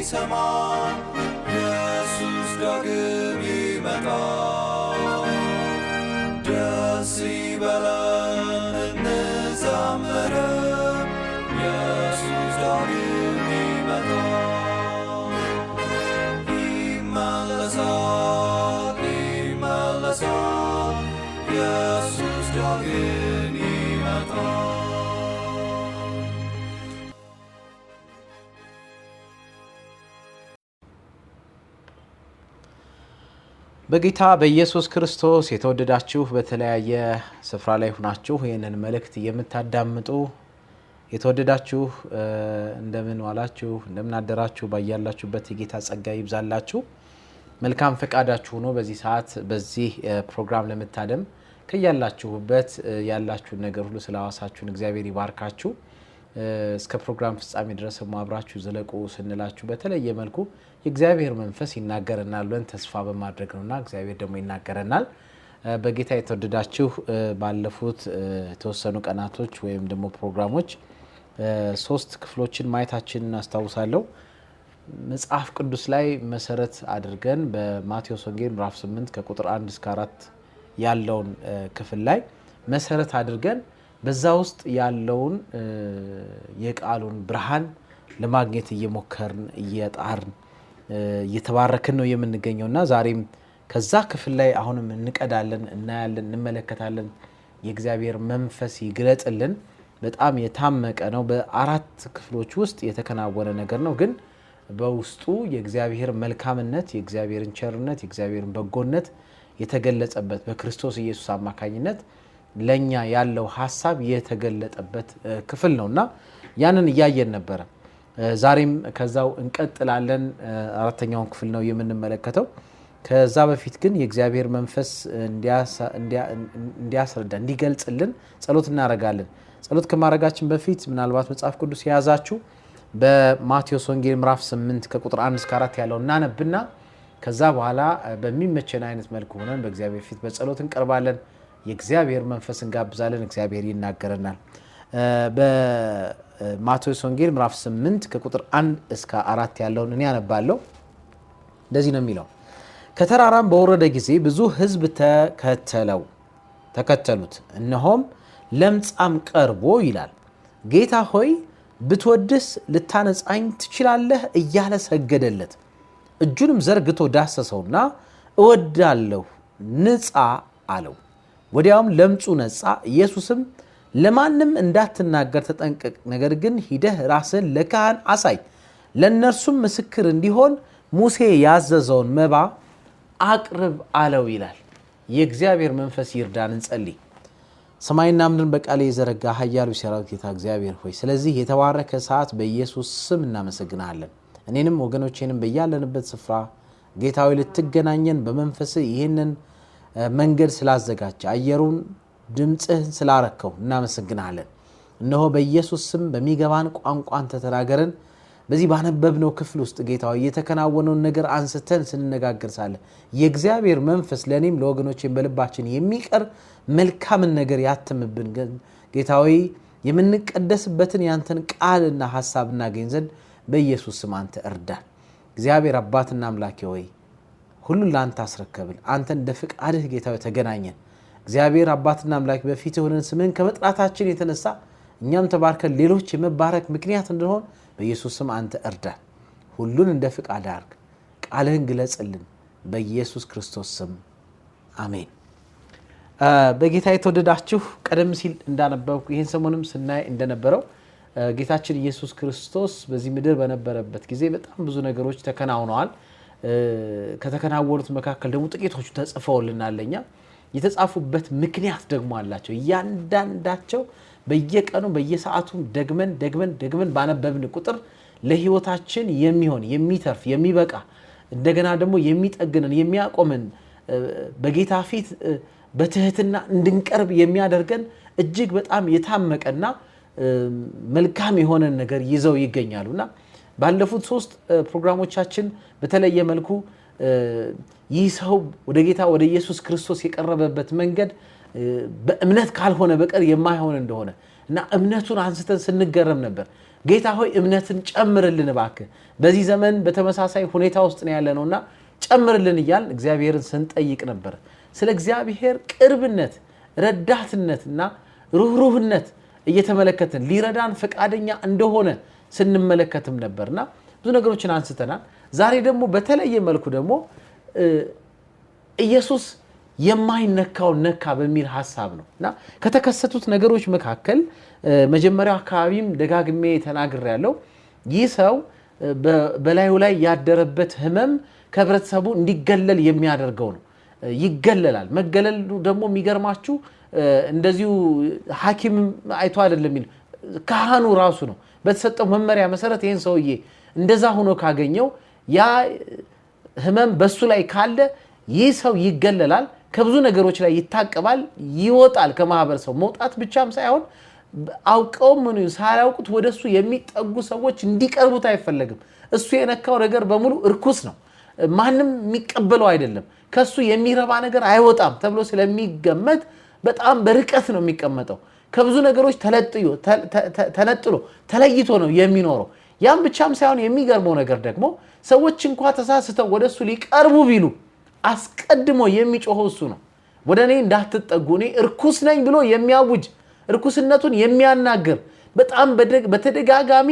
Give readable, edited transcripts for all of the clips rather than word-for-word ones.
ሊሰማ ኢየሱስ ዳግም ይመጣል። ደስ ይበለን እንዘምር ኢየሱስ ዳግም ይመጣል። ይመለሳል ይመለሳል ኢየሱስ ዳግም ይመጣል። በጌታ በኢየሱስ ክርስቶስ የተወደዳችሁ በተለያየ ስፍራ ላይ ሆናችሁ ይህንን መልእክት የምታዳምጡ የተወደዳችሁ እንደምን ዋላችሁ እንደምን አደራችሁ ባያላችሁበት የጌታ ጸጋ ይብዛላችሁ። መልካም ፈቃዳችሁ ሆኖ በዚህ ሰዓት በዚህ ፕሮግራም ለመታደም ከያላችሁበት ያላችሁን ነገር ሁሉ ስለዋሳችሁን እግዚአብሔር ይባርካችሁ። እስከ ፕሮግራም ፍጻሜ ድረስ አብራችሁ ዘለቁ ስንላችሁ በተለየ መልኩ የእግዚአብሔር መንፈስ ይናገረናል ብለን ተስፋ በማድረግ ነውና እግዚአብሔር ደግሞ ይናገረናል። በጌታ የተወደዳችሁ ባለፉት የተወሰኑ ቀናቶች ወይም ደግሞ ፕሮግራሞች 3 ክፍሎችን ማየታችንን አስታውሳለሁ። መጽሐፍ ቅዱስ ላይ መሰረት አድርገን በማቴዎስ ወንጌል ምዕራፍ 8 ከቁጥር 1 እስከ 4 ያለውን ክፍል ላይ መሰረት አድርገን በዛ ውስጥ ያለውን የቃሉን ብርሃን ለማግኘት እየሞከርን እየጣርን እየተባረክን ነው የምንገኘውና ዛሬም ከዛ ክፍል ላይ አሁንም እንቀዳለን እናያለን እንመለከታለን። የእግዚአብሔር መንፈስ ይግለጥልን። በጣም የታመቀ ነው። በ4 ክፍሎች ውስጥ የተከናወነ ነገር ነው፣ ግን በውስጡ የእግዚአብሔር መልካምነት የእግዚአብሔርን ቸርነት የእግዚአብሔርን በጎነት የተገለጸበት በክርስቶስ ኢየሱስ አማካኝነት ለኛ ያለው ሐሳብ የተገለጠበት ክፍል ነውና ያንን እያየን ነበር። ዛሬም ከዛው እንቀጥላለን። 4ኛውን ክፍል ነው የምንመለከተው። ከዛ በፊት ግን የእግዚአብሔር መንፈስ እንዲያስረዳ እንዲገልጽልን ጸሎት እናደርጋለን። ጸሎት ከማድረጋችን በፊት ምናልባት መጽሐፍ ቅዱስ የያዛችሁ በማቴዎስ ወንጌል ምዕራፍ 8 ከቁጥር 1 እስከ 4 ያለው እናነብና ከዛ በኋላ በሚመቸን አይነት መልኩ ሆነን በእግዚአብሔር ፊት በጸሎት እንቀርባለን። የእግዚአብሔር መንፈስ እንጋብዛለን። እግዚአብሔር ይናገረናል። በማቴዎስ ወንጌል ምዕራፍ 8 ከቁጥር 1 እስከ 4 ያለውን እኔ አነባለሁ። እንደዚህ ነው የሚለው። ከተራራም በወረደ ጊዜ ብዙ ሕዝብ ተከተሉት። እነሆም ለምጻም ቀርቦ ይላል፣ ጌታ ሆይ ብትወድስ ልታነጻኝ ትችላለህ እያለ ሰገደለት። እጁንም ዘርግቶ ዳሰሰውና እወዳለሁ ንጻ አለው። ወዲያውም ለምጹ ነጻ። ኢየሱስም ለማንም እንዳትናገር ተጠንቀቅ፣ ነገር ግን ሂደህ ራስን ለካህን አሳይ፣ ለእነርሱም ምስክር እንዲሆን ሙሴ ያዘዘውን መባ አቅርብ አለው ይላል። የእግዚአብሔር መንፈስ ይርዳን። እንጸልይ። ሰማይና ምድርን በቃል የዘረጋ ኃያሉ ሰራዊት ጌታ እግዚአብሔር ሆይ ስለዚህ የተባረከ ሰዓት በኢየሱስ ስም እናመሰግናለን። እኔንም ወገኖቼንም በያለንበት ስፍራ ጌታዊ ልትገናኘን በመንፈስ ይህንን መንገድ ስላዘጋጀ አየሩን ድምጽህን ስላረከው እናመሰግናለን። እነሆ በኢየሱስ ስም በሚገባን ቋንቋ አንተ ተናገረን። በዚህ ባነበብነው ክፍል ውስጥ ጌታዊ የተከናወነውን ነገር አንስተን ስንነጋገር ሳለ የእግዚአብሔር መንፈስ ለኔም ለወገኖቼም በልባችን የሚቀር መልካምን ነገር ያትምብን። ጌታዊ የምንቀደስበትን ያንተን ቃልና ሐሳብ እናገኝ ዘንድ በኢየሱስ ስም አንተ እርዳን። እግዚአብሔር አባትና አምላኬ ሆይ ሁሉን ላንተ አስረከብን። አንተ እንደ ፍቃድህ ጌታዊ ተገናኘን። እግዚአብሔር አባትና አምላክ በፊት ሆነን ስምን ከመጥራታችን የተነሳ እኛም ተባርከን ሌሎች የመባረክ ምክንያት እንድንሆን በኢየሱስ ስም አንተ እርዳን። ሁሉን እንደ ፍቃድህ አድርግ። ቃልህን ግለጽልን። በኢየሱስ ክርስቶስ ስም አሜን። በጌታ የተወደዳችሁ ቀደም ሲል እንዳነበብኩ ይህን ሰሞንም ስናይ እንደነበረው ጌታችን ኢየሱስ ክርስቶስ በዚህ ምድር በነበረበት ጊዜ በጣም ብዙ ነገሮች ተከናውነዋል። ከተከናወኑት መካከል ደግሞ ጥቂቶቹ ተጽፈውልናል። ለኛ የተጻፉበት ምክንያት ደግሞ አላቸው። እያንዳንዳቸው በየቀኑ በየሰዓቱ ደግመን ባነበብን ቁጥር ለህይወታችን የሚሆን የሚተርፍ የሚበቃ እንደገና ደግሞ የሚጠግነን የሚያቆመን በጌታ ፊት በትህትና እንድንቀርብ የሚያደርገን እጅግ በጣም የታመቀና መልካም የሆነ ነገር ይዘው ይገኛሉና ባለፉት 3 ፕሮግራሞቻችን በተለየ መልኩ ይህ ሰው ወደ ጌታ ወደ ኢየሱስ ክርስቶስ የቀረበበት መንገድ በእምነት ካልሆነ በቀር የማይሆን እንደሆነ እና እምነቱን አንስተን ስንገረም ነበር። ጌታ ሆይ እምነትን ጨምርልን እባክህ፣ በዚህ ዘመን በተመሳሳይ ሁኔታ ውስጥ ነው ያለነውና ጨምርልን እያልን እግዚአብሔርን ስንጠይቅ ነበር። ስለ እግዚአብሔር ቅርብነት፣ ረዳትነትና ሩህሩህነት እየተመለከትን ሊረዳን ፈቃደኛ እንደሆነ ስንመለከትም ነበርና ብዙ ነገሮችን አንስተናል። ዛሬ ደግሞ በተለየ መልኩ ደግሞ ኢየሱስ የማይነካው ነካ በሚል ሐሳብ ነውና ከተከሰቱት ነገሮች መካከል መጀመሪያው አካባቢም ደጋግሜ ተናግሬያለሁ። ይህ ሰው በላዩ ላይ ያደረበት ህመም ከህብረተሰቡ እንዲገለል የሚያደርገው ነው። ይገለላል። መገለሉ ደግሞ የሚገርማችሁ እንደዚሁ ሐኪም አይቶ አይደለም፣ ካህኑ ራሱ ነው በተሰጠው መመሪያ መሰረት ይህን ሰውዬ እንደዛ ሆኖ ካገኘው ያ ህመም በሱ ላይ ካለ ይህ ሰው ይገለላል፣ ከብዙ ነገሮች ላይ ይታቀባል፣ ይወጣል ከማህበረሰቡ። መውጣት ብቻም ሳይሆን አውቀው ምን ሳያውቁት ወደሱ የሚጠጉ ሰዎች እንዲቀርቡት አይፈለግም። እሱ የነካው ነገር በሙሉ እርኩስ ነው፣ ማንም የሚቀበለው አይደለም፣ ከሱ የሚረባ ነገር አይወጣም ተብሎ ስለሚገመት በጣም በርቀት ነው የሚቀመጠው። ከብዙ ነገሮች ተነጥሎ ተለይቶ ነው የሚኖረው። ያም ብቻም ሳይሆን የሚገርመው ነገር ደግሞ ሰዎች እንኳን ተሳስተው ወደሱ ሊቀርቡ ቢሉ አስቀድሞ የሚጮኸው እሱ ነው። ወደ እኔ እንዳትጠጉ፣ እኔ እርኩስ ነኝ ብሎ የሚያውጅ እርኩስነቱን የሚያናገር በጣም በተደጋጋሚ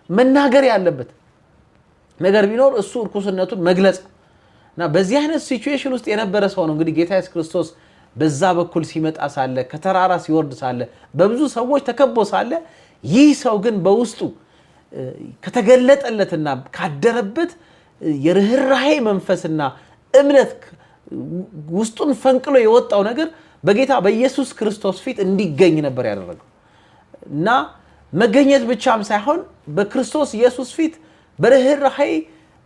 መናገር ያለበት ነገር ቢኖር እሱ እርኩስነቱን መግለጽ እና በዚህ አይነት ሲቹዌሽን ውስጥ የነበረ ሰው ነው። እንግዲህ ጌታ ኢየሱስ ክርስቶስ በዛ በኩል ሲመጣ ሳለ፣ ከተራራ ሲወርድ ሳለ፣ በብዙ ሰዎች ተከቦ ሳለ ይህ ሰው ግን በውስጡ ከተገለጠለትና ካደረበት የርህራሄ መንፈስና እምነት ውስጡን ፈንቅሎ የወጣው ነገር በጌታ በኢየሱስ ክርስቶስ ፊት እንዲገኝ ነበር ያደረገው እና መገኘት ብቻም ሳይሆን በክርስቶስ ኢየሱስ ፊት በርህራሄ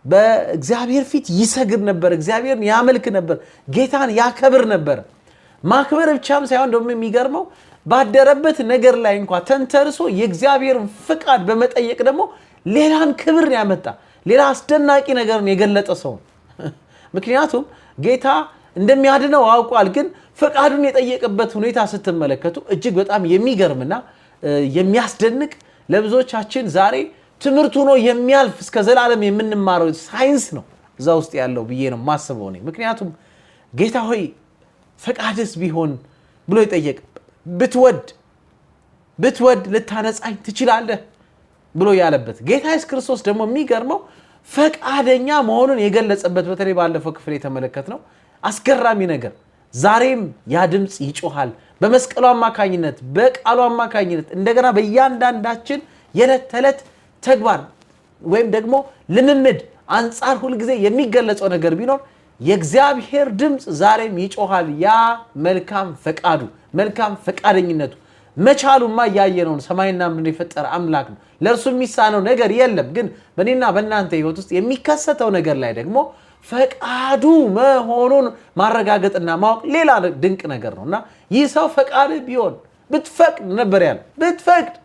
በእግዚአብሔር ፊት ይሰግድ ነበር፣ እግዚአብሔርን ያመልክ ነበር፣ ጌታን ያከብር ነበር። ማክበር ብቻም ሳይሆን ደግሞ የሚገርመው ባደረበት ነገር ላይ እንኳን ተንተርሶ የእግዚአብሔርን ፍቃድ በመጠየቅ ደግሞ ሌላን ክብር ያመጣ፣ ሌላ አስደናቂ ነገርን የገለጠ ሰው። ምክንያቱም ጌታ እንደሚያድነው አውቋል። ግን ፍቃዱን የጠየቀበት ሁኔታ ስትመለከቱ እጅግ በጣም የሚገርምና የሚያስደንቅ ለብዙዎቻችን ዛሬ ትምህርት ሆኖ የሚያልፍ እስከ ዘላለም የምንማረው ሳይንስ ነው እዛ ውስጥ ያለው ብዬ ነው ማስበው ነኝ። ምክንያቱም ጌታ ሆይ ፈቃድስ ቢሆን ብሎ ይጠየቅ፣ ብትወድ ልታነጻኝ ትችላለህ ብሎ ያለበት ጌታ ኢየሱስ ክርስቶስ ደግሞ የሚገርመው ፈቃደኛ መሆኑን የገለጸበት በተለይ ባለፈው ክፍል የተመለከትነው አስገራሚ ነገር ዛሬም ያ ድምጽ ይጮሃል በመስቀሉ አማካኝነት በቃሉ አማካኝነት እንደገና በእያንዳንዳችን የዕለት ተዕለት ተግባር ወይም ደግሞ ልምምድ አንጻር ሁሉ ጊዜ የሚገለጸው ነገር ቢኖር የእግዚአብሔር ድምጽ ዛሬም ይጮሃል። ያ መልካም ፈቃዱ መልካም ፈቃደኝነቱ መቻሉማ ያየነው ሰማይና ምድር የፈጠረ አምላክ ነው። ለእርሱ የሚሳነው ነገር የለም። ግን በእኔና በእናንተ ህይወት ውስጥ የሚከሰተው ነገር ላይ ደግሞ ፈቃዱ መሆኑን ማረጋገጥና ማወቅ ሌላ ድንቅ ነገር ነውና ይህ ሰው ፈቃድ ቢሆን ብትፈቅድ ነበር ያለው። ብትፈቅድ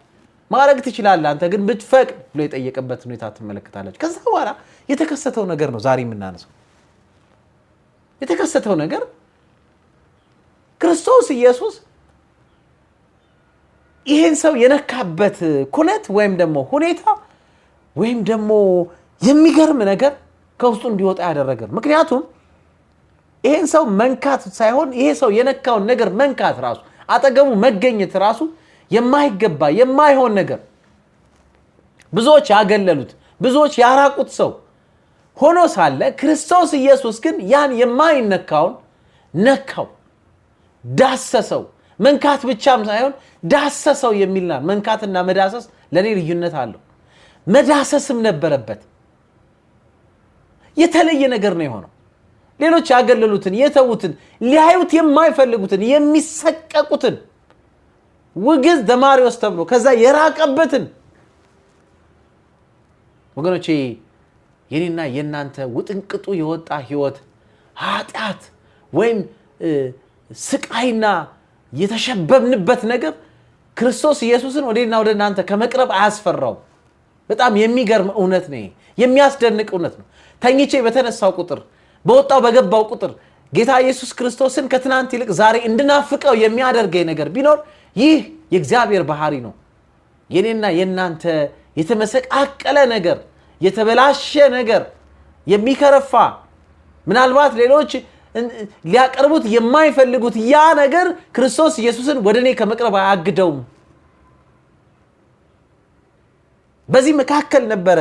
ማድረግ ትችላለህ አንተ ግን ብትፈቅድ ብሎ የጠየቀበት ሁኔታ ትመለከታለች። ከዛ በኋላ የተከሰተው ነገር ነው ዛሬ የምናነሳው። የተከሰተው ነገር ክርስቶስ ኢየሱስ ይሄን ሰው የነካበት ኩነት ወይም ደግሞ ሁኔታ ወይም ደግሞ የሚገርም ነገር ከውስጡ እንዲወጣ ያደረገ። ምክንያቱም ይሄን ሰው መንካት ሳይሆን ይሄ ሰው የነካውን ነገር መንካት ራሱ አጠገቡ መገኘት ራሱ የማይገባ የማይሆን ነገር ብዙዎች ያገለሉት ብዙዎች ያራቁት ሰው ሆኖ ሳለ ክርስቶስ ኢየሱስ ግን ያን የማይነካውን ነካው፣ ዳሰሰው። መንካት ብቻም ሳይሆን ዳሰሰው የሚልና መንካትና መዳሰስ ለኔ ልዩነት አለው። መዳሰስም ነበረበት። የተለየ ነገር ነው የሆነው። ሌሎች ያገለሉትን የተዉትን ሊያዩት የማይፈልጉትን የሚሰቀቁትን ውግዝ ደማሪዎስ ተብሎ ከዛ የራቀበትን ወገኖቼ የኔና የናንተ ውጥንቅጡ የወጣ ህይወት ኃጢአት ወይም ስቃይና የተሸበብንበት ነገር ክርስቶስ ኢየሱስን ወደና ወደ እናንተ ከመቅረብ አያስፈራው። በጣም የሚገርም እውነት ነው። የሚያስደንቅ እውነት ነው። ተኝቼ በተነሳው ቁጥር በወጣው በገባው ቁጥር ጌታ ኢየሱስ ክርስቶስን ከትናንት ይልቅ ዛሬ እንድናፍቀው የሚያደርገኝ ነገር ቢኖር ይህ የእግዚአብሔር ባህሪ ነው። የኔና የናንተ የተመሰቃቀለ ነገር፣ የተበላሸ ነገር፣ የሚከረፋ ምናልባት ሌሎች ሊያቀርቡት የማይፈልጉት ያ ነገር ክርስቶስ ኢየሱስን ወደኔ ከመቅረብ አያግደውም። በዚህ መካከል ነበረ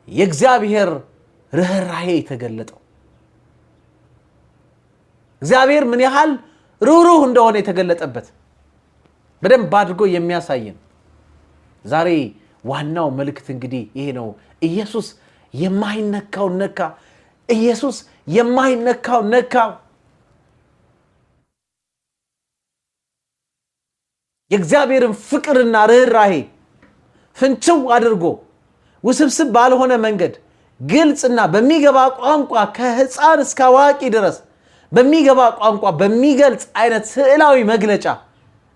የእግዚአብሔር ርህራሄ የተገለጠው። እግዚአብሔር ምን ያህል ሩህሩህ እንደሆነ የተገለጠበት በደንብ አድርጎ የሚያሳየን። ዛሬ ዋናው መልእክት እንግዲህ ይሄ ነው። ኢየሱስ የማይነካው ነካ። ኢየሱስ የማይነካው ነካ። የእግዚአብሔርን ፍቅርና ርህራሄ ፍንጭው አድርጎ ውስብስብ ባልሆነ መንገድ ግልጽና በሚገባ ቋንቋ ከህፃን እስከ አዋቂ ድረስ በሚገባ ቋንቋ በሚገልጽ አይነት ስዕላዊ መግለጫ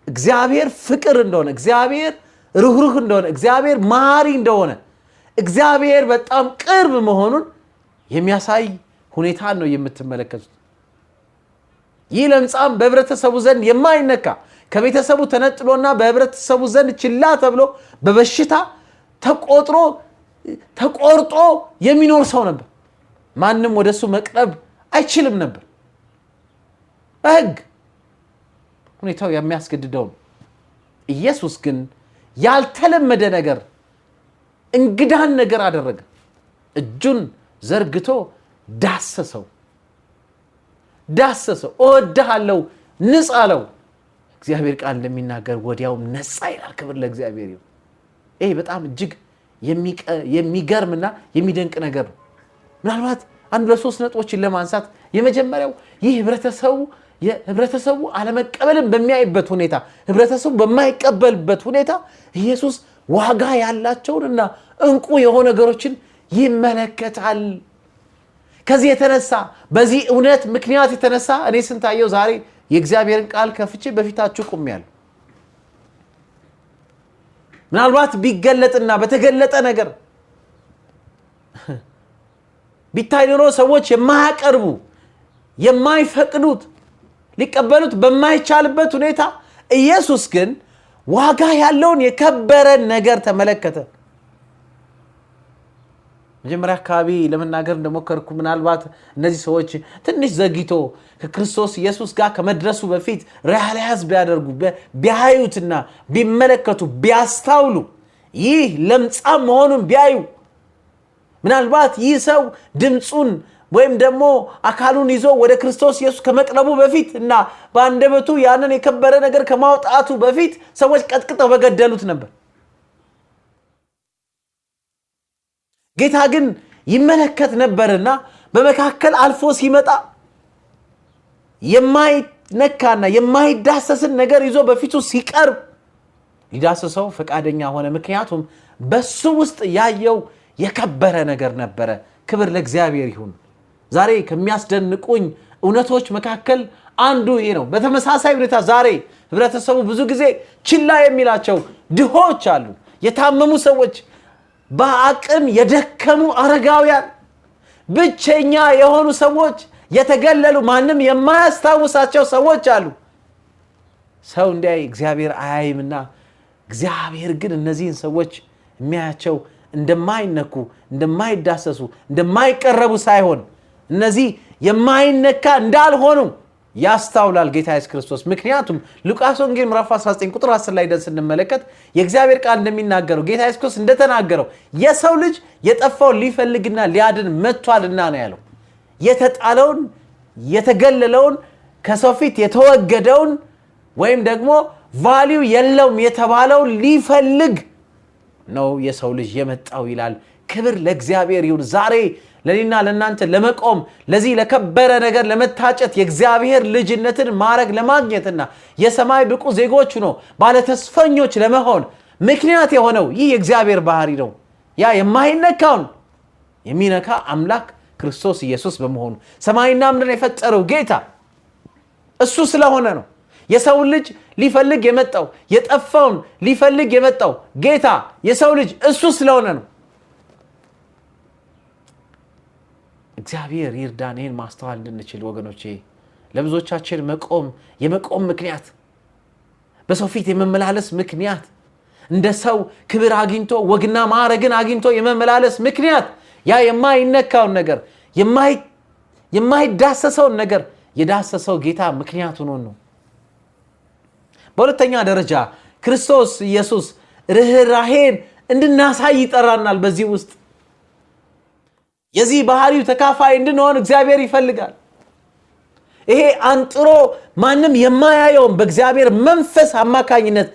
እግዚአብሔር ፍቅር እንደሆነ፣ እግዚአብሔር ርህሩህ እንደሆነ፣ እግዚአብሔር መሐሪ እንደሆነ፣ እግዚአብሔር በጣም ቅርብ መሆኑን የሚያሳይ ሁኔታ ነው የምትመለከቱት። ይህ ለምጻም በህብረተሰቡ ዘንድ የማይነካ ከቤተሰቡ ተነጥሎና በህብረተሰቡ ዘንድ ችላ ተብሎ በበሽታ ተቆርጦ የሚኖር ሰው ነበር። ማንም ወደሱ መቅረብ አይችልም ነበር። በህግ ሁኔታው የሚያስገድደው ነው። ኢየሱስ ግን ያልተለመደ ነገር፣ እንግዳን ነገር አደረገ። እጁን ዘርግቶ ዳሰሰው። እወድሃለሁ ንጻ አለው። እግዚአብሔር ቃል እንደሚናገር ወዲያውም ነጻ ይላል። ክብር ለእግዚአብሔር ይሁን። ይሄ በጣም እጅግ የሚገርምና የሚደንቅ ነገር ነው። ምናልባት አንድ ለሶስት ነጥቦችን ለማንሳት የመጀመሪያው ይህ ህብረተሰቡ አለመቀበልን በሚያይበት ሁኔታ፣ ህብረተሰቡ በማይቀበልበት ሁኔታ ኢየሱስ ዋጋ ያላቸውንና እንቁ የሆኑ ነገሮችን ይመለከታል። ከዚህ የተነሳ በዚህ እውነት ምክንያት የተነሳ እኔ ስንታየው ዛሬ የእግዚአብሔርን ቃል ከፍቼ በፊታችሁ ቆሜያለሁ። ምናልባት ቢገለጥና በተገለጠ ነገር ቢታይ ኖሮ ሰዎች የማያቀርቡ የማይፈቅዱት ሊቀበሉት በማይቻልበት ሁኔታ ኢየሱስ ግን ዋጋ ያለውን የከበረ ነገር ተመለከተ። መጀመሪያ አካባቢ ለመናገር እንደሞከርኩ ምናልባት እነዚህ ሰዎች ትንሽ ዘግይቶ ከክርስቶስ ኢየሱስ ጋር ከመድረሱ በፊት ሪያላይዝ ቢያደርጉ፣ ቢያዩትና ቢመለከቱ፣ ቢያስተውሉ፣ ይህ ለምጻም መሆኑን ቢያዩ፣ ምናልባት ይህ ሰው ድምፁን ወይም ደግሞ አካሉን ይዞ ወደ ክርስቶስ ኢየሱስ ከመቅረቡ በፊት እና በአንደበቱ ያንን የከበረ ነገር ከማውጣቱ በፊት ሰዎች ቀጥቅጠው በገደሉት ነበር። ጌታ ግን ይመለከት ነበርና በመካከል አልፎ ሲመጣ የማይነካና የማይዳሰስን ነገር ይዞ በፊቱ ሲቀርብ ሊዳሰሰው ፈቃደኛ ሆነ። ምክንያቱም በሱ ውስጥ ያየው የከበረ ነገር ነበረ። ክብር ለእግዚአብሔር ይሁን። ዛሬ ከሚያስደንቁኝ እውነቶች መካከል አንዱ ይሄ ነው። በተመሳሳይ ሁኔታ ዛሬ ህብረተሰቡ ብዙ ጊዜ ችላ የሚላቸው ድሆች አሉ፣ የታመሙ ሰዎች፣ በአቅም የደከሙ አረጋውያን፣ ብቸኛ የሆኑ ሰዎች፣ የተገለሉ ማንም የማያስታውሳቸው ሰዎች አሉ። ሰው እንዲያይ እግዚአብሔር አያይምና እግዚአብሔር ግን እነዚህን ሰዎች የሚያያቸው እንደማይነኩ፣ እንደማይዳሰሱ፣ እንደማይቀረቡ ሳይሆን እነዚህ የማይነካ እንዳልሆኑ ያስተውላል ጌታ ኢየሱስ ክርስቶስ። ምክንያቱም ሉቃስ ወንጌል ምዕራፍ 19 ቁጥር 10 ላይ ደስ እንመለከት የእግዚአብሔር ቃል እንደሚናገረው ጌታ ኢየሱስ ክርስቶስ እንደተናገረው የሰው ልጅ የጠፋውን ሊፈልግና ሊያድን መጥቷልና ነው ያለው። የተጣለውን፣ የተገለለውን፣ ከሰው ፊት የተወገደውን ወይም ደግሞ ቫልዩ የለውም የተባለውን ሊፈልግ ነው የሰው ልጅ የመጣው ይላል። ክብር ለእግዚአብሔር ይሁን። ዛሬ ለኔና ለናንተ ለመቆም ለዚህ ለከበረ ነገር ለመታጨት የእግዚአብሔር ልጅነትን ማረግ ለማግኘትና የሰማይ ብቁ ዜጎች ነው ባለተስፈኞች ለመሆን ምክንያት የሆነው ይህ የእግዚአብሔር ባህሪ ነው። ያ የማይነካውን የሚነካ አምላክ ክርስቶስ ኢየሱስ በመሆኑ ሰማይና ምድርን የፈጠረው ጌታ እሱ ስለሆነ ነው የሰው ልጅ ሊፈልግ የመጣው። የጠፋውን ሊፈልግ የመጣው ጌታ የሰው ልጅ እሱ ስለሆነ ነው። እግዚአብሔር ይርዳን ይህን ማስተዋል እንድንችል ወገኖቼ። ለብዙዎቻችን የመቆም ምክንያት በሰው ፊት የመመላለስ ምክንያት፣ እንደ ሰው ክብር አግኝቶ ወግና ማዕረግን አግኝቶ የመመላለስ ምክንያት ያ የማይነካውን ነገር የማይዳሰሰውን ነገር የዳሰሰው ጌታ ምክንያት ሆኖ ነው። በሁለተኛ ደረጃ ክርስቶስ ኢየሱስ ርህራሄን እንድናሳይ ይጠራናል። በዚህ ውስጥ የዚህ ባህሪው ተካፋይ እንድንሆን እግዚአብሔር ይፈልጋል። ይሄ አንጥሮ ማንም የማያየውን በእግዚአብሔር መንፈስ አማካኝነት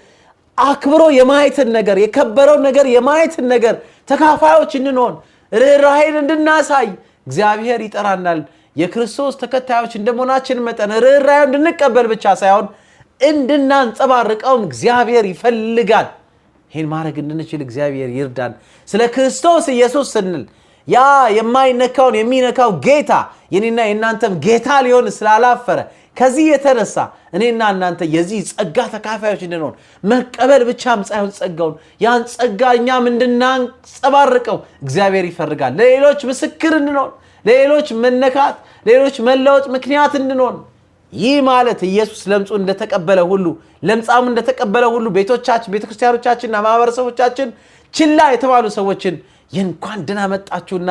አክብሮ የማየትን ነገር፣ የከበረው ነገር የማየትን ነገር ተካፋዮች እንድንሆን ርህራሄን እንድናሳይ እግዚአብሔር ይጠራናል። የክርስቶስ ተከታዮች እንደመሆናችን መጠን ርህራሄን እንድንቀበል ብቻ ሳይሆን እንድናንጸባርቀው እግዚአብሔር ይፈልጋል። ይህን ማድረግ እንድንችል እግዚአብሔር ይርዳን። ስለ ክርስቶስ ኢየሱስ ስንል ያ የማይነካውን የሚነካው ጌታ የኔና የእናንተም ጌታ ሊሆን ስላላፈረ ከዚህ የተነሳ እኔና እናንተ የዚህ ጸጋ ተካፋዮች እንድንሆን መቀበል ብቻም ሳይሆን ጸጋውን ያን ጸጋ እኛም እንድናንጸባርቀው እግዚአብሔር ይፈልጋል። ለሌሎች ምስክር እንድንሆን፣ ለሌሎች መነካት፣ ለሌሎች መለወጥ ምክንያት እንድንሆን። ይህ ማለት ኢየሱስ ለምጹን እንደተቀበለ ሁሉ ለምጻም እንደተቀበለ ሁሉ ቤቶቻችን፣ ቤተክርስቲያኖቻችንና ማህበረሰቦቻችን ችላ የተባሉ ሰዎችን የእንኳን ደህና መጣችሁና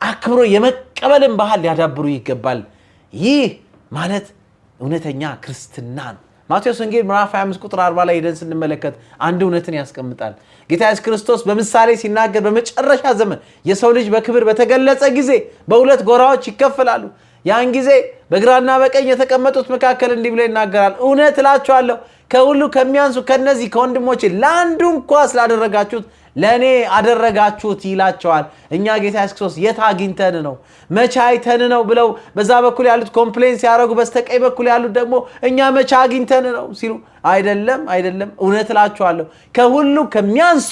አክብሮ የመቀበልን ባህል ሊያዳብሩ ይገባል። ይህ ማለት እውነተኛ ክርስትና ነው። ማቴዎስ ወንጌል ምዕራፍ 25 ቁጥር 40 ላይ ሄደን ስንመለከት አንድ እውነትን ያስቀምጣል። ጌታ ኢየሱስ ክርስቶስ በምሳሌ ሲናገር በመጨረሻ ዘመን የሰው ልጅ በክብር በተገለጸ ጊዜ በሁለት ጎራዎች ይከፈላሉ። ያን ጊዜ በግራና በቀኝ የተቀመጡት መካከል እንዲህ ብሎ ይናገራል። እውነት እላችኋለሁ ከሁሉ ከሚያንሱ ከነዚህ ከወንድሞቼ ለአንዱ እንኳን ስላደረጋችሁት ለእኔ አደረጋችሁት ይላቸዋል። እኛ ጌታ ኢየሱስ ክርስቶስ የት አግኝተን ነው መቼ አይተን ነው ብለው በዛ በኩል ያሉት ኮምፕሌን ሲያደርጉ፣ በስተቀኝ በኩል ያሉት ደግሞ እኛ መቼ አግኝተን ነው ሲሉ፣ አይደለም እውነት እላችኋለሁ ከሁሉ ከሚያንሱ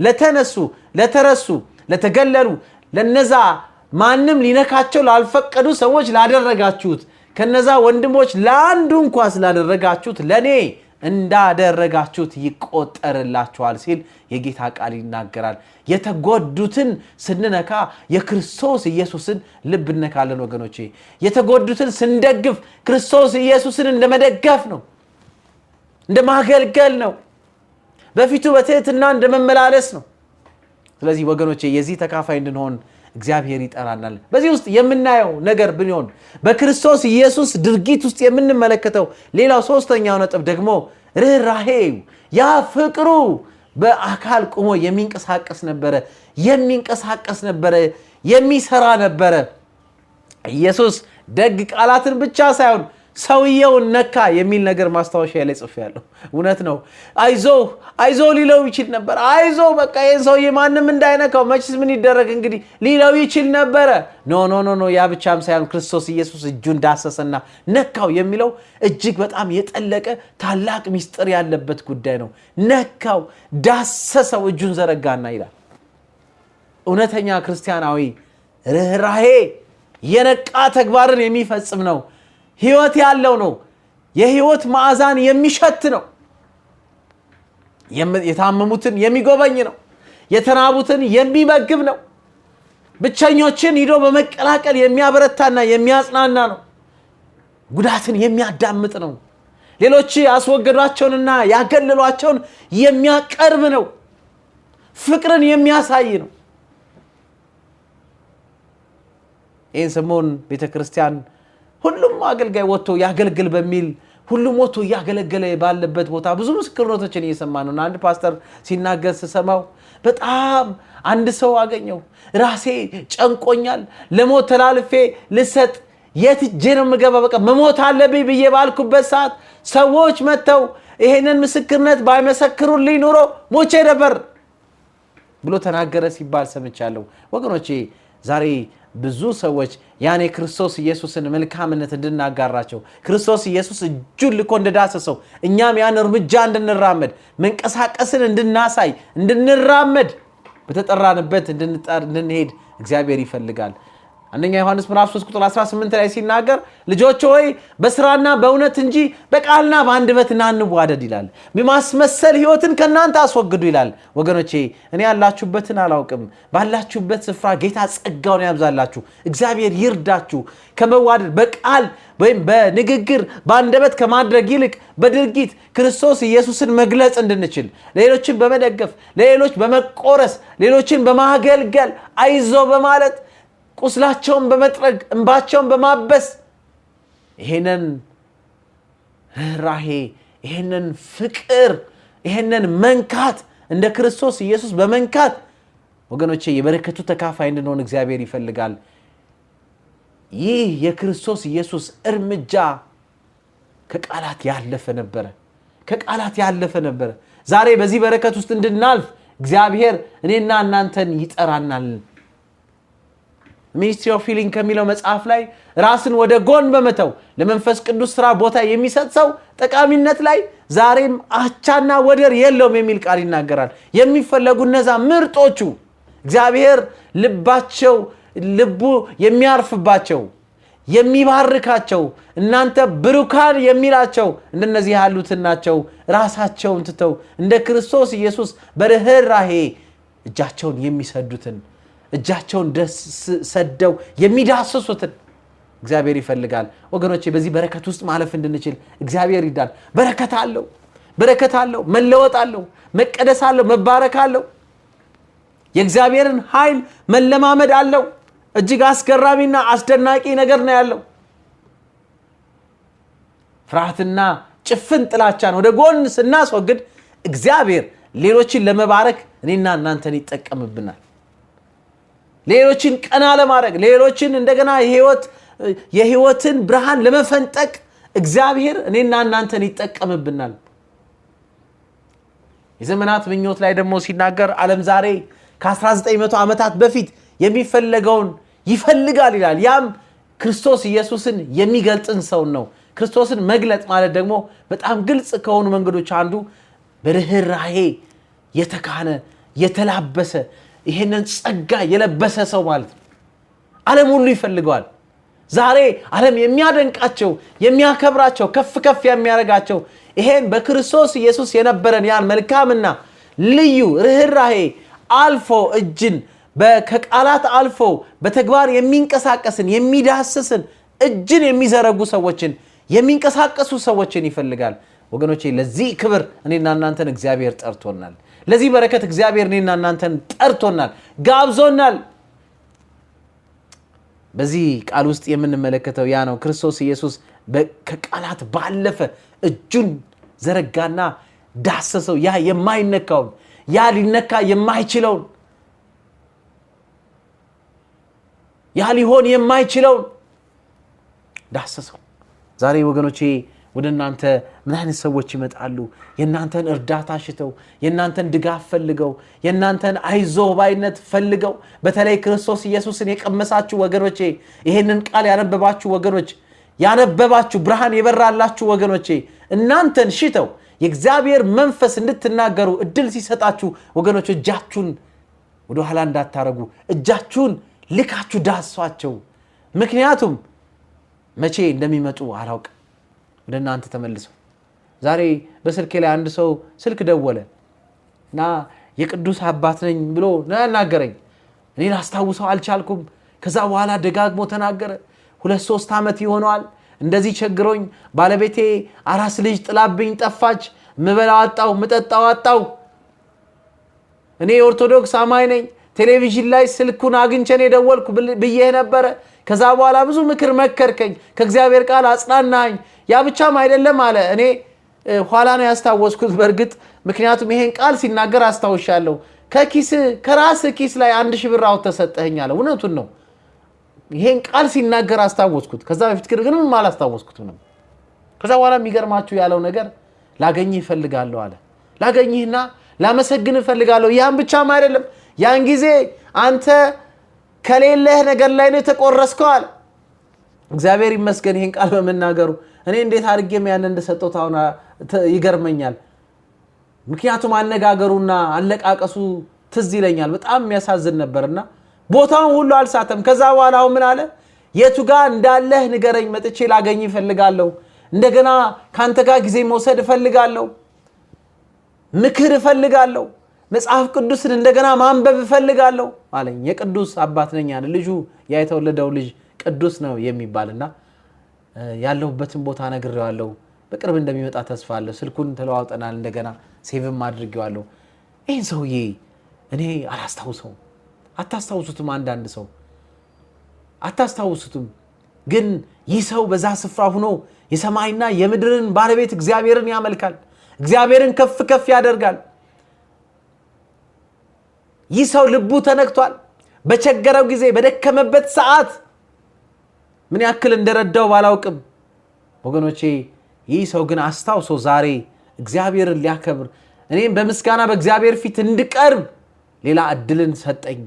ለተነሱ፣ ለተረሱ፣ ለተገለሉ ለነዛ ማንም ሊነካቸው ላልፈቀዱ ሰዎች ላደረጋችሁት ከነዛ ወንድሞች ለአንዱ እንኳን ስላደረጋችሁት ለኔ እንዳደረጋችሁት ይቆጠርላችኋል ሲል የጌታ ቃል ይናገራል። የተጎዱትን ስንነካ የክርስቶስ ኢየሱስን ልብ እንነካለን ወገኖቼ። የተጎዱትን ስንደግፍ ክርስቶስ ኢየሱስን እንደመደገፍ ነው፣ እንደማገልገል ነው፣ በፊቱ በትህትና እንደመመላለስ ነው። ስለዚህ ወገኖቼ የዚህ ተካፋይ እንድንሆን እግዚአብሔር ይጠራናል። በዚህ ውስጥ የምናየው ነገር ብንሆን በክርስቶስ ኢየሱስ ድርጊት ውስጥ የምንመለከተው ሌላው ሶስተኛው ነጥብ ደግሞ ርህራሄው፣ ያ ፍቅሩ በአካል ቆሞ የሚንቀሳቀስ ነበረ፣ የሚሰራ ነበረ። ኢየሱስ ደግ ቃላትን ብቻ ሳይሆን ሰውየውን ነካ የሚል ነገር ማስታወሻ ላይ ጽፌያለሁ። እውነት ነው። አይዞ ሊለው ይችል ነበር። አይዞ በቃ ይሄን ሰውዬ ማንም እንዳይነካው መችስ ምን ይደረግ እንግዲህ ሊለው ይችል ነበረ። ኖ ያ ብቻም ሳይሆን ክርስቶስ ኢየሱስ እጁን ዳሰሰና ነካው የሚለው እጅግ በጣም የጠለቀ ታላቅ ሚስጥር ያለበት ጉዳይ ነው። ነካው፣ ዳሰሰው፣ እጁን ዘረጋና ይላል። እውነተኛ ክርስቲያናዊ ርህራሄ የነቃ ተግባርን የሚፈጽም ነው። ህይወት ያለው ነው። የህይወት ማዕዛን የሚሸት ነው። የታመሙትን የሚጎበኝ ነው። የተራቡትን የሚመግብ ነው። ብቸኞችን ሂዶ በመቀላቀል የሚያበረታና የሚያጽናና ነው። ጉዳትን የሚያዳምጥ ነው። ሌሎች ያስወገዷቸውንና ያገለሏቸውን የሚያቀርብ ነው። ፍቅርን የሚያሳይ ነው። ይህን ሰሞን ቤተክርስቲያን ሁሉም አገልጋይ ወጥቶ ያገልግል በሚል ሁሉም ወጥቶ ያገለገለ ባለበት ቦታ ብዙ ምስክርነቶችን እየሰማን ነው። አንድ ፓስተር ሲናገር ስሰማው በጣም አንድ ሰው አገኘው። ራሴ ጨንቆኛል፣ ለሞት ተላልፌ ልሰጥ የት ሄጄ ነው የምገባ? በቃ መሞት አለብኝ ብዬ ባልኩበት ሰዓት ሰዎች መጥተው ይሄንን ምስክርነት ባይመሰክሩልኝ ኑሮ ሞቼ ነበር ብሎ ተናገረ ሲባል ሰምቻለሁ። ወገኖቼ ዛሬ ብዙ ሰዎች ያኔ ክርስቶስ ኢየሱስን መልካምነት እንድናጋራቸው ክርስቶስ ኢየሱስ እጁን ልኮ እንደዳሰሰው እኛም ያን እርምጃ እንድንራመድ መንቀሳቀስን እንድናሳይ እንድንራመድ በተጠራንበት እንድንሄድ እግዚአብሔር ይፈልጋል። አንደኛ ዮሐንስ ምዕራፍ 3 ቁጥር 18 ላይ ሲናገር ልጆች ሆይ በስራና በእውነት እንጂ በቃልና በአንደበት አንዋደድ ይላል። በማስመሰል ህይወትን ከናንተ አስወግዱ ይላል። ወገኖቼ እኔ ያላችሁበትን አላውቅም። ባላችሁበት ስፍራ ጌታ ጸጋውን ያብዛላችሁ። እግዚአብሔር ይርዳችሁ። ከመዋደድ በቃል ወይም በንግግር በአንደበት ከማድረግ ይልቅ በድርጊት ክርስቶስ ኢየሱስን መግለጽ እንድንችል ሌሎችን በመደገፍ ለሌሎች በመቆረስ ሌሎችን በማገልገል አይዞ በማለት ቁስላቸውን በመጥረግ እንባቸውን በማበስ ይሄንን ራሄ ይሄንን ፍቅር ይሄንን መንካት እንደ ክርስቶስ ኢየሱስ በመንካት ወገኖቼ የበረከቱ ተካፋይ እንድንሆን እግዚአብሔር ይፈልጋል። ይህ የክርስቶስ ኢየሱስ እርምጃ ከቃላት ያለፈ ነበረ። ዛሬ በዚህ በረከት ውስጥ እንድናልፍ እግዚአብሔር እኔና እናንተን ይጠራናል። ሚኒስትሪ ኦፍ ሂሊንግ ከሚለው መጽሐፍ ላይ ራስን ወደ ጎን በመተው ለመንፈስ ቅዱስ ሥራ ቦታ የሚሰጥ ሰው ጠቃሚነት ላይ ዛሬም አቻና ወደር የለውም የሚል ቃል ይናገራል። የሚፈለጉ እነዛ ምርጦቹ እግዚአብሔር ልቡ የሚያርፍባቸው የሚባርካቸው እናንተ ብሩካን የሚላቸው እንደነዚህ ያሉትን ናቸው። ራሳቸውን ትተው እንደ ክርስቶስ ኢየሱስ በርህራሄ እጃቸውን የሚሰዱትን እጃቸውን ሰደው የሚዳስሱትን እግዚአብሔር ይፈልጋል። ወገኖቼ በዚህ በረከት ውስጥ ማለፍ እንድንችል እግዚአብሔር ይርዳን። በረከት አለው፣ መለወጥ አለው፣ መቀደስ አለው፣ መባረክ አለው። የእግዚአብሔርን ኃይል መለማመድ አለው። እጅግ አስገራሚና አስደናቂ ነገር ነው ያለው። ፍርሃትና ጭፍን ጥላቻን ወደ ጎን ስናስወግድ እግዚአብሔር ሌሎችን ለመባረክ እኔና እናንተን ይጠቀምብናል። ሌሎችን ቀና ለማድረግ ሌሎችን እንደገና የህይወትን ብርሃን ለመፈንጠቅ እግዚአብሔር እኔና እናንተን ይጠቀምብናል። የዘመናት ምኞት ላይ ደግሞ ሲናገር ዓለም ዛሬ ከ1900 ዓመታት በፊት የሚፈለገውን ይፈልጋል ይላል። ያም ክርስቶስ ኢየሱስን የሚገልጽን ሰው ነው። ክርስቶስን መግለጽ ማለት ደግሞ በጣም ግልጽ ከሆኑ መንገዶች አንዱ በርህራሄ የተካነ የተላበሰ ይሄንን ጸጋ የለበሰ ሰው ማለት ነው። ዓለም ሁሉ ይፈልገዋል። ዛሬ ዓለም የሚያደንቃቸው የሚያከብራቸው ከፍ የሚያረጋቸው ይሄን በክርስቶስ ኢየሱስ የነበረን ያን መልካምና ልዩ ርህራሄ አልፎ እጅን ከቃላት አልፎ በተግባር የሚንቀሳቀስን የሚዳስስን እጅን የሚዘረጉ ሰዎችን የሚንቀሳቀሱ ሰዎችን ይፈልጋል። ወገኖቼ ለዚህ ክብር እኔና እናንተን እግዚአብሔር ጠርቶናል። ለዚህ በረከት እግዚአብሔር እኔና እናንተን ጠርቶናል፣ ጋብዞናል። በዚህ ቃል ውስጥ የምንመለከተው ያ ነው። ክርስቶስ ኢየሱስ ከቃላት ባለፈ እጁን ዘረጋና ዳሰሰው። ያ የማይነካውን ያ ሊነካ የማይችለውን ያ ሊሆን የማይችለውን ዳሰሰው። ዛሬ ወገኖቼ ወደ እናንተ ምን አይነት ሰዎች ይመጣሉ? የእናንተን እርዳታ ሽተው የእናንተን ድጋፍ ፈልገው የእናንተን አይዞህ ባይነት ፈልገው በተለይ ክርስቶስ ኢየሱስን የቀመሳችሁ ወገኖቼ ይሄንን ቃል ያነበባችሁ ወገኖች ያነበባችሁ ብርሃን የበራላችሁ ወገኖቼ እናንተን ሽተው የእግዚአብሔር መንፈስ እንድትናገሩ እድል ሲሰጣችሁ ወገኖች እጃችሁን ወደ ኋላ እንዳታረጉ እጃችሁን ልካችሁ ዳሷቸው። ምክንያቱም መቼ እንደሚመጡ አላውቅም። ወደ እናንተ ተመልሰው ዛሬ በስልኬ ላይ አንድ ሰው ስልክ ደወለ እና የቅዱስ አባት ነኝ ብሎ ናገረኝ። እኔ ላስታውሰው አልቻልኩም። ከዛ በኋላ ደጋግሞ ተናገረ። 2-3 ዓመት ይሆነዋል እንደዚህ ቸግሮኝ ባለቤቴ አራስ ልጅ ጥላብኝ ጠፋች። ምበላው አጣው፣ ምጠጣው አጣው። እኔ ኦርቶዶክስ አማኝ ነኝ። ቴሌቪዥን ላይ ስልኩን አግኝቼ ደወልኩ ብዬ ነበር። ከዛ በኋላ ብዙ ምክር መከርከኝ፣ ከእግዚአብሔር ቃል አጽናናኝ። ያ ብቻም አይደለም አለ። እኔ ኋላ ነው ያስታወስኩት በእርግጥ ምክንያቱም ይሄን ቃል ሲናገር አስታውሻለሁ። ከራስ ኪስ ላይ 1000 ብር አውጥተህ ሰጠኸኝ አለ። እውነቱን ነው። ይሄን ቃል ሲናገር አስታወስኩት። ከዛ በፊት ግን ምንም አላስታወስኩትም። ከዛ በኋላ የሚገርማችሁ ያለው ነገር ላገኝህ እፈልጋለሁ አለ። ላገኝህና ላመሰግንህ እፈልጋለሁ። ያን ብቻም አይደለም ያን ጊዜ አንተ ከሌለህ ነገር ላይ ነው የተቆረስከው አለ። እግዚአብሔር ይመስገን ይሄን ቃል በመናገሩ። እኔ እንዴት አድርጌም ያን እንደሰጠሁት አሁን ይገርመኛል። ምክንያቱም አነጋገሩና አለቃቀሱ ትዝ ይለኛል። በጣም የሚያሳዝን ነበርና ቦታውን ሁሉ አልሳተም። ከዛ በኋላ አሁን ምን አለ? የቱ ጋር እንዳለህ ንገረኝ፣ መጥቼ ላገኝ እፈልጋለሁ። እንደገና ካንተ ጋር ጊዜ መውሰድ እፈልጋለሁ። ምክር እፈልጋለሁ። መጽሐፍ ቅዱስን እንደገና ማንበብ እፈልጋለሁ አለኝ። የቅዱስ አባት ነኝ አለ። ልጁ ያ የተወለደው ልጅ ቅዱስ ነው የሚባልና ያለሁበትን ቦታ ነግሬዋለሁ። በቅርብ እንደሚመጣ ተስፋ አለሁ። ስልኩን ተለዋውጠናል። እንደገና ሴቭም አድርጌዋለሁ። ይህን ሰውዬ እኔ አላስታውሰውም። አታስታውሱትም? አንዳንድ ሰው አታስታውሱትም? ግን ይህ ሰው በዛ ስፍራ ሆኖ የሰማይና የምድርን ባለቤት እግዚአብሔርን ያመልካል። እግዚአብሔርን ከፍ ከፍ ያደርጋል። ይህ ሰው ልቡ ተነክቷል። በቸገረው ጊዜ፣ በደከመበት ሰዓት ምን ያክል እንደረዳው ባላውቅም ወገኖቼ፣ ይህ ሰው ግን አስታውሶ ዛሬ እግዚአብሔርን ሊያከብር እኔም በምስጋና በእግዚአብሔር ፊት እንድቀርብ ሌላ እድልን ሰጠኝ።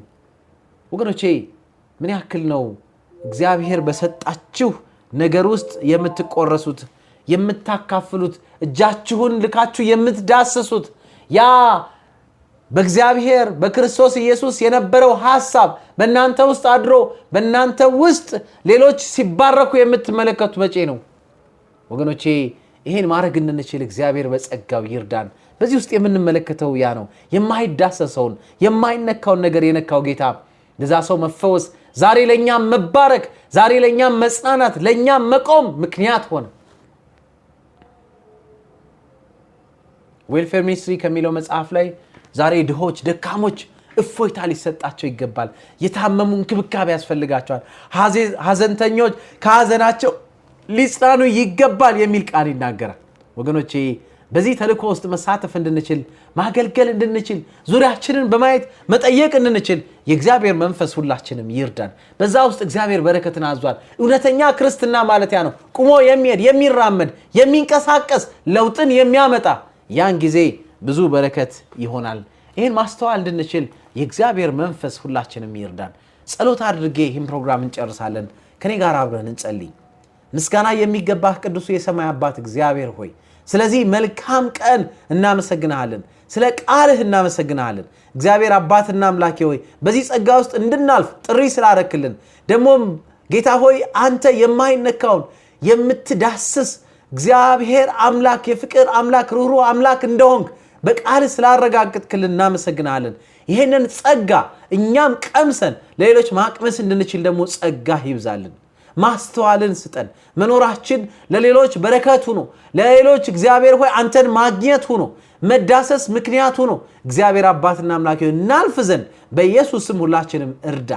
ወገኖቼ ምን ያክል ነው እግዚአብሔር በሰጣችሁ ነገር ውስጥ የምትቆረሱት፣ የምታካፍሉት፣ እጃችሁን ልካችሁ የምትዳሰሱት ያ በእግዚአብሔር በክርስቶስ ኢየሱስ የነበረው ሐሳብ በእናንተ ውስጥ አድሮ በእናንተ ውስጥ ሌሎች ሲባረኩ የምትመለከቱ መቼ ነው? ወገኖቼ ይሄን ማድረግ እንድንችል እግዚአብሔር በጸጋው ይርዳን። በዚህ ውስጥ የምንመለከተው ያ ነው። የማይዳሰሰውን የማይነካውን ነገር የነካው ጌታ ለዛ ሰው መፈወስ፣ ዛሬ ለኛም መባረክ፣ ዛሬ ለኛም መጽናናት፣ ለኛም መቆም ምክንያት ሆነ። ዌልፌር ሚኒስትሪ ከሚለው መጽሐፍ ላይ ዛሬ ድሆች፣ ደካሞች እፎይታ ሊሰጣቸው ይገባል። የታመሙ እንክብካቤ ያስፈልጋቸዋል። ሐዘንተኞች ከሐዘናቸው ሊጽናኑ ይገባል የሚል ቃል ይናገራል። ወገኖቼ በዚህ ተልእኮ ውስጥ መሳተፍ እንድንችል፣ ማገልገል እንድንችል፣ ዙሪያችንን በማየት መጠየቅ እንድንችል የእግዚአብሔር መንፈስ ሁላችንም ይርዳን። በዛ ውስጥ እግዚአብሔር በረከትን አዟል። እውነተኛ ክርስትና ማለት ያ ነው። ቁሞ የሚሄድ የሚራመድ፣ የሚንቀሳቀስ፣ ለውጥን የሚያመጣ ያን ጊዜ ብዙ በረከት ይሆናል። ይህን ማስተዋል እንድንችል የእግዚአብሔር መንፈስ ሁላችንም ይርዳን። ጸሎት አድርጌ ይህን ፕሮግራም እንጨርሳለን። ከኔ ጋር አብረን እንጸልይ። ምስጋና የሚገባህ ቅዱሱ የሰማይ አባት እግዚአብሔር ሆይ ስለዚህ መልካም ቀን እናመሰግናለን። ስለ ቃልህ እናመሰግናለን። እግዚአብሔር አባትና አምላኬ ሆይ በዚህ ጸጋ ውስጥ እንድናልፍ ጥሪ ስላረክልን፣ ደግሞም ጌታ ሆይ አንተ የማይነካውን የምትዳስስ እግዚአብሔር አምላክ፣ የፍቅር አምላክ፣ ሩህሩህ አምላክ እንደሆንክ በቃልህ ስላረጋግጥክልን እናመሰግናለን። ይሄንን ጸጋ እኛም ቀምሰን ለሌሎች ማቅመስ እንድንችል ደግሞ ጸጋ ይብዛልን። ማስተዋልን ስጠን። መኖራችን ለሌሎች በረከት ሆኖ ለሌሎች እግዚአብሔር ሆይ አንተን ማግኘት ሆኖ መዳሰስ ምክንያት ሆኖ እግዚአብሔር አባትና አምላክ እናልፍ ዘንድ በኢየሱስ ስም ሁላችንም እርዳ።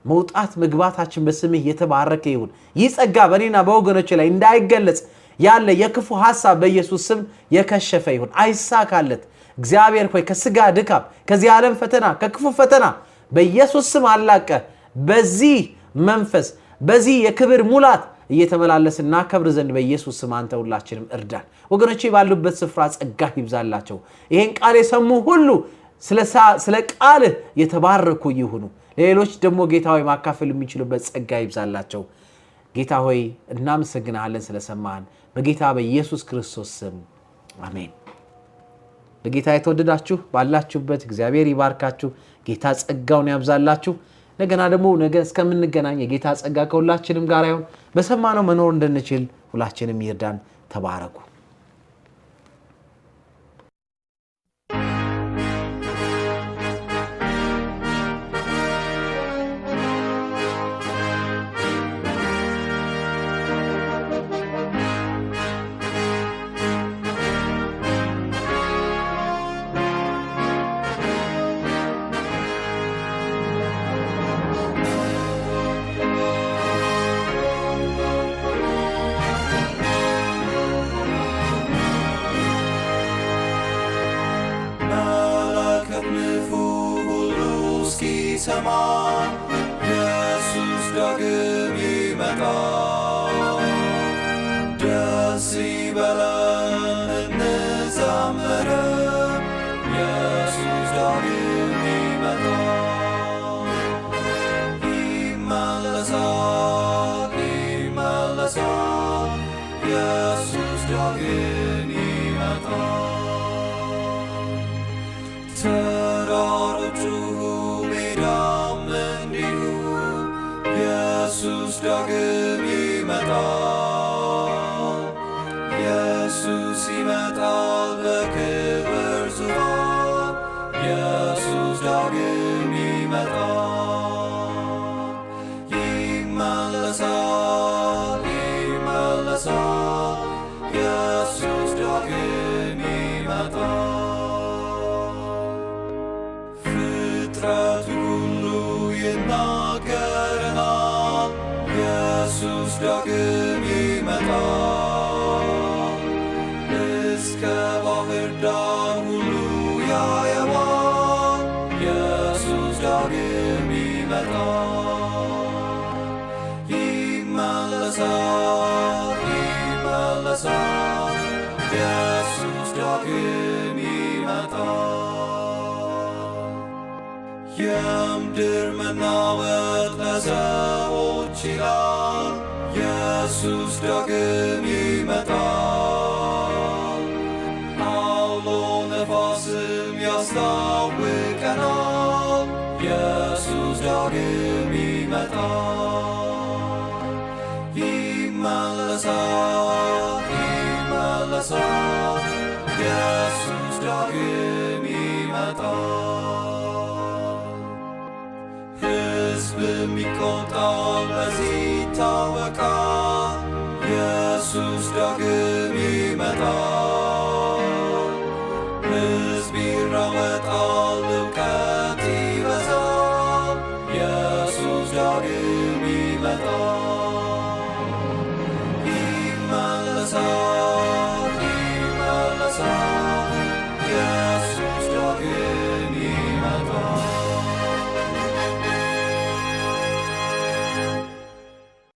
መውጣት መግባታችን በስምህ የተባረከ ይሁን። ይህ ጸጋ በእኔና በወገኖቼ ላይ እንዳይገለጽ ያለ የክፉ ሐሳብ በኢየሱስ ስም የከሸፈ ይሁን፣ አይሳካለት። እግዚአብሔር ሆይ ከስጋ ድካም፣ ከዚህ ዓለም ፈተና፣ ከክፉ ፈተና በኢየሱስ ስም አላቀ በዚህ መንፈስ በዚህ የክብር ሙላት እየተመላለስና ከብር ዘንድ በኢየሱስ ስም አንተ ሁላችንም እርዳን። ወገኖቼ ባሉበት ስፍራ ጸጋ ይብዛላቸው። ይሄን ቃል የሰሙ ሁሉ ስለ ቃልህ የተባረኩ ይሁኑ። ለሌሎች ደግሞ ጌታ ሆይ ማካፈል የሚችሉበት ጸጋ ይብዛላቸው። ጌታ ሆይ እናመሰግናለን ስለሰማን በጌታ በኢየሱስ ክርስቶስ ስም አሜን። በጌታ የተወደዳችሁ ባላችሁበት እግዚአብሔር ይባርካችሁ። ጌታ ጸጋውን ያብዛላችሁ። ነገና ደግሞ ነገ እስከምንገናኝ የጌታ ጸጋ ከሁላችንም ጋር ይሁን። በሰማነው መኖር እንድንችል ሁላችንም ይርዳን። ተባረኩ። ሰማ ኢየሱስ ዳግም ይመጣል። ደስ ይበለን እንዘምር፣ ኢየሱስ ዳግም ይመጣል። ይመለሳል ይመለሳል፣ ኢየሱስ ዳግም ይመጣል። ተራሮቹ ሜዳም ዳግም ይመጣል። ኢየሱስ ይመጣል በክብር ዙፋን። ኢየሱስ ዳግም ይመጣል። ይመለሳል ይመለሳል። ኢየሱስ ዳግም ይመጣል። ፍጥረቱ ሁሉ ይናገረናል። ኢየሱስ ዳግም ይመጣል። እስከ ባህር ዳር ሁሉ ያየዋል። ኢየሱስ ዳግም ይመጣል። ይመለሳል ይመለሳል። ኢየሱስ ዳግም ይመጣል። የምድር መናወጥ ለሰዎች ይላል። ኢየሱስ ዳግም ይመጣል። አውሎ ነፋስም ያስታውቀናል። ኢየሱስ ዳግም ይመጣል። ይመለሳል ይመለሳል። ኢየሱስ ዳግም ይመጣል። ሕዝብም ይቆጣል፣ በዚህ ይታወቃል። ኢየሱስ ዳግም ይመጣል። ሕዝብ ይራወጣል፣ እውቀት ይበዛል። ኢየሱስ ዳግም ይመጣል።